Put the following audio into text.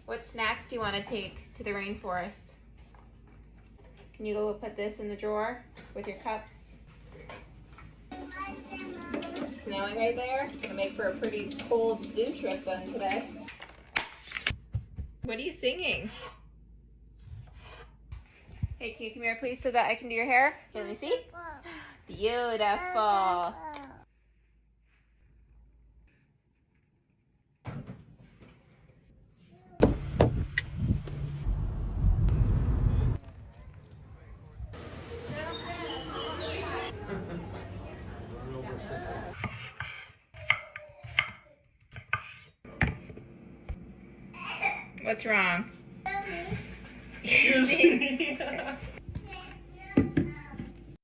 What snacks do you want to take to the rainforest? Can you go put this in the drawer with your cups? It's snowing right there. It's gonna make for a pretty cold zoo trip then today. What are you singing? Hey, can you come here please so that I can do your hair? Okay, let me see. Beautiful. What's wrong?